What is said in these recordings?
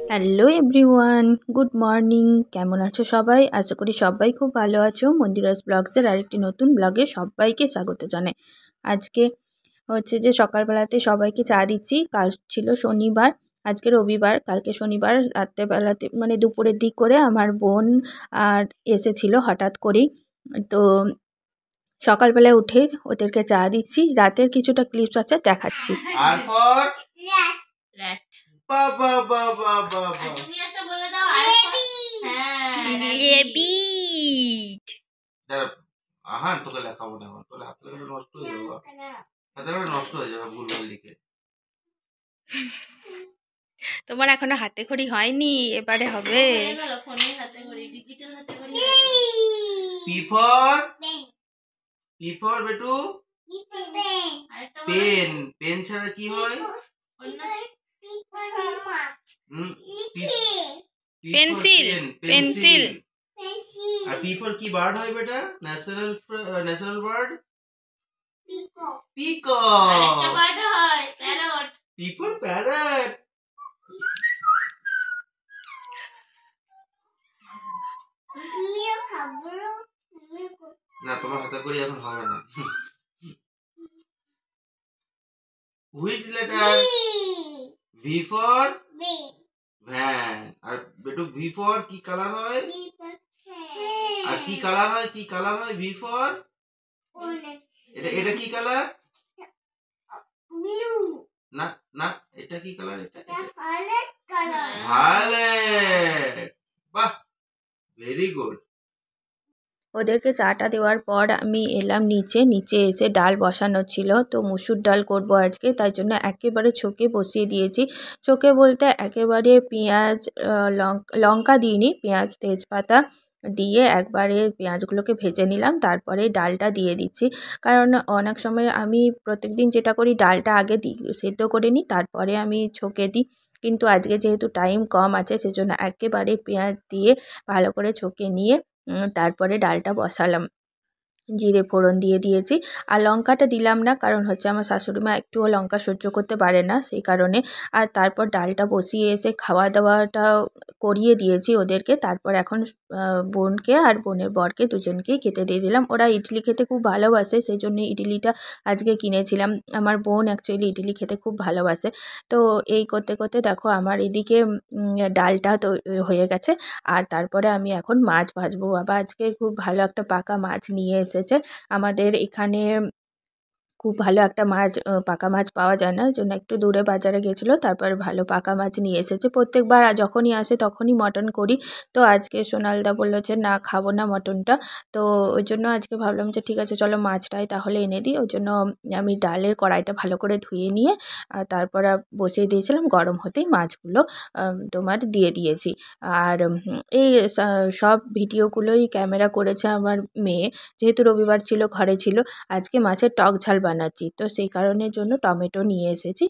Hello everyone, good morning. কেমন আছো সবাই? আশা করি সবাই খুব ভালো আছো। মন্দিরাস ব্লগসের আরেকটি নতুন ব্লগে সবাইকে স্বাগত জানাই। আজকে হচ্ছে যে সকালবেলাতে সবাইকে চা দিচ্ছি। কাল ছিল শনিবার, আজকে রবিবার। কালকে শনিবার রাত্রেবেলাতে মানে দুপুরের দিক করে আমার বোন আর এসেছিল হঠাৎ করেই। তো সকালবেলায় উঠে ওদেরকে চা দিচ্ছি। রাতের কিছুটা ক্লিপস আছে, দেখাচ্ছি। বাবা বাবা বাবা তুমি একটা বলে দাও রেবিট আহান তোকে লেখাবো না এখন, তোর হাত লেখা নষ্ট হয়ে যাবে, হাতে নষ্ট হয়ে যাবে ভুলভাল লিখে। তোমার এখনো হাতে খড়ি হয়নি, এবারে হবে। পি ফর বেটু পেন, পেন ছাড়া কি হয়? Pencil, pencil. আর পি ফর কি বার্ড হয় বেটা? National bird peacock. আরেকটা বার্ড হয় প্যারট, পি ফর প্যারট। না তোমার হাতে করে এখন হবে না। Which letter? V for van. আর বেটু ভি ফর কি কালার হয়? আর কি কালার হয়, কি কালার হয় ভি ফর? এটা কি কালার? ব্লু। না না, এটা কি কালার? এটা ভায়োলেট কালার। ভায়োলেট। বাহ, ভেরি গুড। ওদেরকে চাটা দেওয়ার পর আমি এলাম নিচে এসে ডাল বসানো ছিল। তো মুসুর ডাল করব আজকে, তাই জন্য একেবারে ছোকে বসিয়ে দিয়েছি। ছোকে বলতে একেবারে পেঁয়াজ লঙ্কা দিইনি, পেঁয়াজ তেজপাতা দিয়ে একবারে পেঁয়াজগুলোকে ভেজে নিলাম, তারপরে ডালটা দিয়ে দিচ্ছি। কারণ অনেক সময় আমি প্রত্যেকদিন যেটা করি, ডালটা আগে সেদ্ধ করে নিই, তারপরে আমি ছোকে দিই। কিন্তু আজকে যেহেতু টাইম কম আছে, সেজন্য একেবারে পেঁয়াজ দিয়ে ভালো করে ছোকে নিয়ে তারপরে ডালটা বসালাম। জিরে ফোড়ন দিয়ে দিয়েছি। আর লঙ্কাটা দিলাম না, কারণ হচ্ছে আমার শাশুড়িমা একটুও লঙ্কা সহ্য করতে পারে না, সেই কারণে। আর তারপর ডালটা বসিয়ে এসে খাওয়া দাওয়াটা করিয়ে দিয়েছি ওদেরকে। তারপর এখন বোনকে আর বোনের বরকে দুজনকেই খেতে দিয়ে দিলাম। ওরা ইডলি খেতে খুব ভালোবাসে, সেই জন্য ইডলিটা আজকে কিনেছিলাম। আমার বোন অ্যাকচুয়ালি ইডলি খেতে খুব ভালোবাসে। তো এই করতে করতে দেখো আমার এদিকে ডালটা তো হয়ে গেছে। আর তারপরে আমি এখন মাছ ভাজবো। বাবা আজকে খুব ভালো একটা পাকা মাছ নিয়ে এসেছে। আমাদের এখানে খুব ভালো একটা মাছ, পাকা মাছ পাওয়া যায় না, ওই জন্য একটু দূরে বাজারে গেছিলো, তারপর ভালো পাকা মাছ নিয়ে এসেছে। প্রত্যেকবার যখনই আসে তখনই মটন করি। তো আজকে সোনালদা বললো যে না, খাবো না মটনটা। তো ওই জন্য আজকে ভাবলাম যে ঠিক আছে চলো মাছটাই তাহলে এনে দিই। ওই জন্য আমি ডালের কড়াইটা ভালো করে ধুয়ে নিয়ে তারপর বসিয়ে দিয়েছিলাম, গরম হতেই মাছগুলো তোমার দিয়ে দিয়েছি। আর এই সব ভিডিওগুলোই ক্যামেরা করেছে আমার মেয়ে, যেহেতু রবিবার ছিল, ঘরে ছিল। আজকে মাছের টক ঝাল বানাচ্ছি, তো সেই কারণের জন্য টমেটো নিয়ে এসেছি।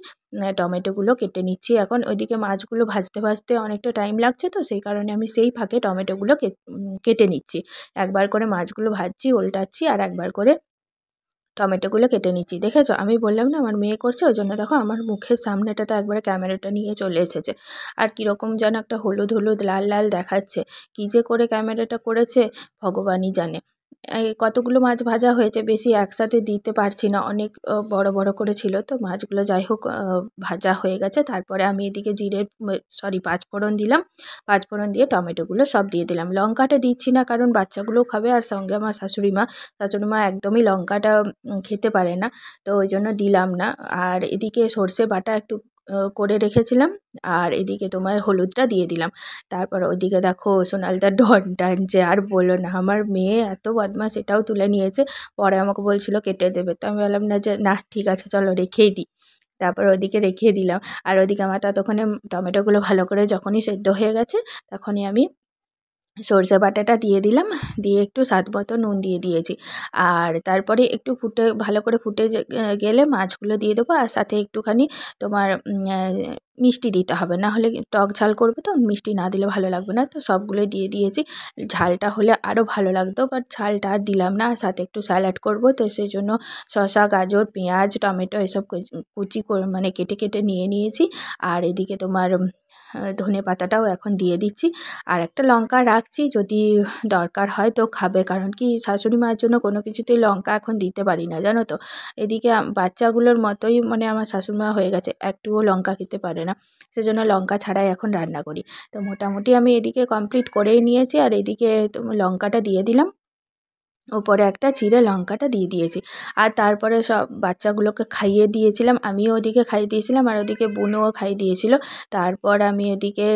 টমেটোগুলো কেটে নিচ্ছি এখন। ওইদিকে মাছগুলো ভাজতে ভাজতে অনেকটা টাইম লাগছে, তো সেই কারণে আমি সেই ফাঁকে টমেটোগুলো কেটে নিচ্ছি। একবার করে মাছগুলো ভাজছি, উল্টাচ্ছি, আর একবার করে টমেটোগুলো কেটে নিচ্ছি। দেখেছো, আমি বললাম না আমার মেয়ে করছে, ওই জন্য দেখো আমার মুখের সামনেটাতে একবারে ক্যামেরাটা নিয়ে চলে এসেছে। আর কীরকম যেন একটা হলুদ হলুদ লাল লাল দেখাচ্ছে। কী যে করে ক্যামেরাটা করেছে ভগবানই জানে। কতগুলো মাছ ভাজা হয়েছে, বেশি একসাথে দিতে পারছি না, অনেক বড় বড় করে ছিল। তো মাছগুলো যাই হোক ভাজা হয়ে গেছে। তারপরে আমি এদিকে পাঁচফোড়ন দিলাম। পাঁচফোড়ন দিয়ে টমেটোগুলো সব দিয়ে দিলাম। লঙ্কাটা দিচ্ছি না, কারণ বাচ্চাগুলোও খাবে, আর সঙ্গে আমার শাশুড়িমা একদমই লঙ্কাটা খেতে পারে না, তো ওই জন্য দিলাম না। আর এদিকে সর্ষে বাটা একটু করে রেখেছিলাম, আর এদিকে তোমার হলুদটা দিয়ে দিলাম। তারপর ওদিকে দেখো সোনালদা ডন টানছে, আর বলো না, আমার মেয়ে এত বদমাশ, এটাও তুলে নিয়েছে। পরে আমাকে বলছিল কেটে দেবে, তো আমি বললাম না, যে না ঠিক আছে চলো রেখেই দিই। তারপর ওদিকে রেখে দিলাম। আর ওদিকে আমার ততক্ষণে টমেটোগুলো ভালো করে যখনই সেদ্ধ হয়ে গেছে, তখনই আমি সরষে বাটাটা দিয়ে দিলাম, দিয়ে একটু স্বাদ মতো নুন দিয়ে দিয়েছি। আর তারপরে একটু ভালো করে ফুটে গেলে মাছগুলো দিয়ে দেবো, আর সাথে একটুখানি তোমার মিষ্টি দিতে হবে, না হলে টক ঝাল করবে তো মিষ্টি না দিলে ভালো লাগবে না। তো সবগুলোই দিয়ে দিয়েছি, ঝালটা হলে আরও ভালো লাগতো, বাট ঝালটা আর দিলাম না। সাথে একটু স্যালাড করব, তো সেই জন্য শসা, গাজর, পেঁয়াজ, টমেটো এসব কুচি করে মানে কেটে কেটে নিয়ে নিয়েছি। আর এদিকে তোমার ধনে পাতাটাও এখন দিয়ে দিচ্ছি, আর একটা লঙ্কা রাখছি, যদি দরকার হয় তো খাবে, কারণ কি শাশুড়ি মায়ের জন্য কোনো কিছুতেই লঙ্কা এখন দিতে পারি না, জানো তো। এদিকে বাচ্চাগুলোর মতোই মানে আমার শাশুড়িমা হয়ে গেছে, একটুও লঙ্কা খেতে পারে না, সেজন্য লঙ্কা ছাড়াই এখন রান্না করি। তো মোটামুটি আমি এদিকে কমপ্লিট করেই নিয়েছি, আর এদিকে লঙ্কাটা দিয়ে দিলাম, ওপরে একটা চিড়ে লঙ্কাটা দিয়ে দিয়েছি। আর তারপরে সব বাচ্চাগুলোকে খাইয়ে দিয়েছিলাম, আমিও ওদিকে খাইয়ে দিয়েছিলাম, আর ওদিকে বোনও খাইয়ে দিয়েছিল। তারপর আমি ওদিকে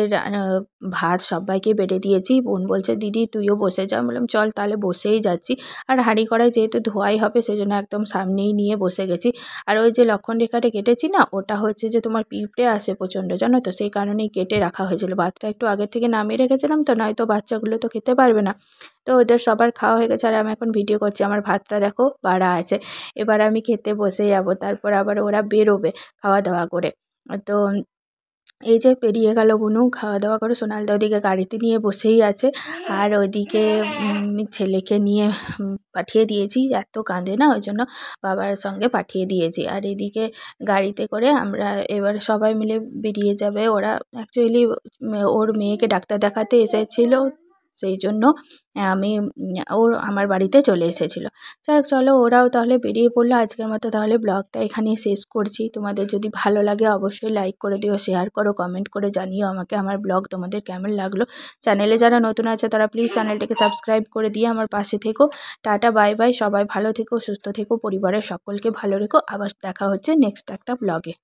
ভাত সবাইকে বেড়ে দিয়েছি। বোন বলছে দিদি তুইও বসে যা, বললাম চল তাহলে বসেই যাচ্ছি। আর হাঁড়ি কড়াই যেহেতু ধোয়াই হবে সেজন্য একদম সামনেই নিয়ে বসে গেছি। আর ওই যে লক্ষণ রেখাটা কেটেছি না, ওটা হচ্ছে যে তোমার পিঁপড়ে আসে প্রচণ্ড, জানো তো, সেই কারণেই কেটে রাখা হয়েছিল। ভাতটা একটু আগে থেকে নামিয়ে রেখেছিলাম, তো নয়তো বাচ্চাগুলো তো খেতে পারবে না। তো ওদের সবার খাওয়া হয়ে গেছে, আর আমি এখন ভিডিও করছি, আমার ভাতটা দেখো বাড়া আছে। এবার আমি খেতে বসে যাব, তারপর আবার ওরা বেরোবে খাওয়া দাওয়া করে। তো এই যে পেরিয়ে গেল বুনু খাওয়া দাওয়া করে, সোনালদা ওদিকে গাড়িতে নিয়ে বসেই আছে। আর ওইদিকে ছেলেকে নিয়ে পাঠিয়ে দিয়েছি, এত কাঁদে না, ওই জন্য বাবার সঙ্গে পাঠিয়ে দিয়েছি। আর এদিকে গাড়িতে করে আমরা এবার সবাই মিলে বেরিয়ে যাবে। ওরা অ্যাকচুয়ালি ওর মেয়েকে ডাক্তার দেখাতে এসেছিল, সেই জন্য আমি আমার বাড়িতে চলে এসেছিলো। যাই চলো, ওরাও তাহলে বেরিয়ে পড়লো। আজকের মতো তাহলে ব্লগটা এখানেই শেষ করছি। তোমাদের যদি ভালো লাগে অবশ্যই লাইক করে দিও, শেয়ার করো, কমেন্ট করে জানিও আমাকে আমার ব্লগ তোমাদের কেমন লাগলো। চ্যানেলে যারা নতুন আছে তারা প্লিজ চ্যানেলটাকে সাবস্ক্রাইব করে দিয়ে আমার পাশে থেকো। টাটা, বাই বাই, সবাই ভালো থেকো, সুস্থ থেকো, পরিবারের সকলকে ভালো রেখো। আবার দেখা হচ্ছে নেক্সট একটা ব্লগে।